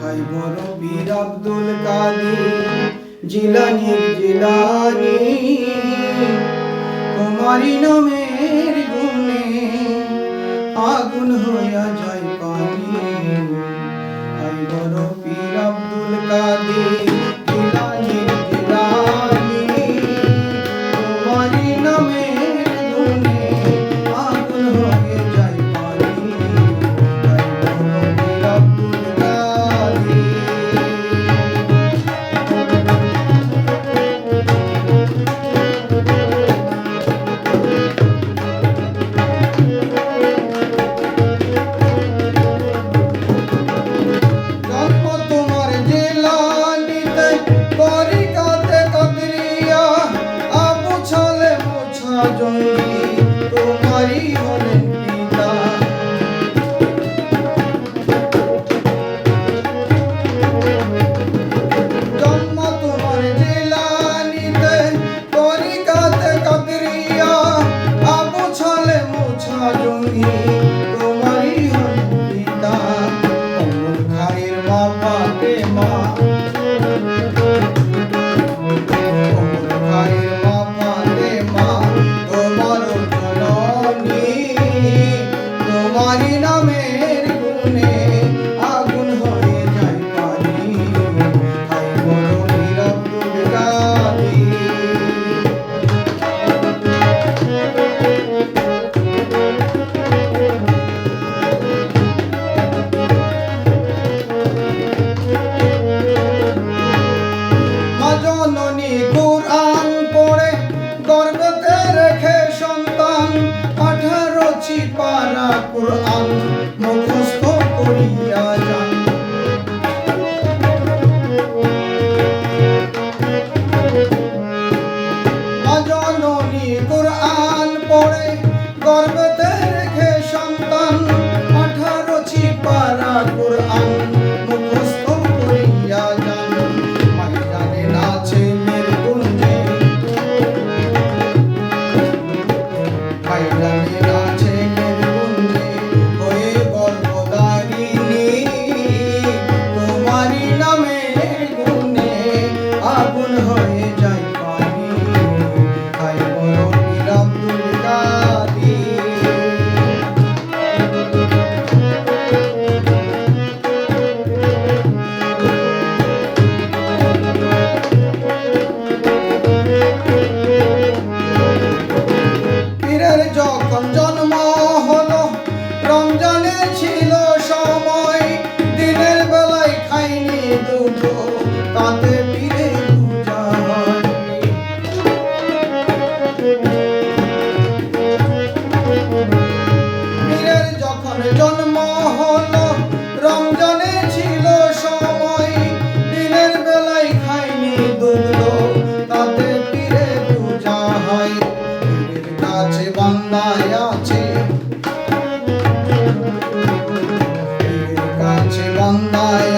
High বড় পীর আব্দুল কাদের জিলানী জিলানী, তোমারি নামের গুণে আগুন হইয়া যায় পানি। হাই বড় পীর আব্দুল কাদের জিলানী জিলানী, তোমারি নামের গুণে আগুন হয়ে যায় পানি। হাই বড় পীর আব্দুল কাদের। তোমারি হলেন পিতা, জন্ম তোমার জিলানীতে তরিকাতে কাদরিয়া, আবু ছলে মোছা জঙ্গি তোমারি হলেন পিতা। অমর খায়ের মা ফাতেমা, তোমারি নামের গুণে আগুন হয়ে যায় পানি। হাই বড় পীর আব্দুল কাদের। মা জননী কুরআন পড়ে গর্ভে রেখে সন্তান, 18 পারা কুরআন মুখস্থ করিয়া যান। মা জননী কুরআন পড়ে গর্ভে রেখে সন্তান, 18 পারা কুরআন মুখস্থ করিয়া যান। ময়দানে নাচে মের গুঞ্জে, ময়দানে নাচে মের গুঞ্জে হয়ে গর্ভধারিণী, তোমারি নামের গুণে আগুন হয়ে যায় পানি। হাই বড় পীর আব্দুল কাদের। পীরের যখন জন্ম হলো রমজানে ছিল সময়, দিনের বেলায় খাইনি দুধ তাতে পীরের পূজা হয়। পীরের যখন জন্ম হলো রমজানে ছিল সময়, দিনের বেলায় খাইনি দুধ তাতে পীরের পূজা হয়। পীরের কাছে বান্দায় আছে, পীরের কাছে বান্দায়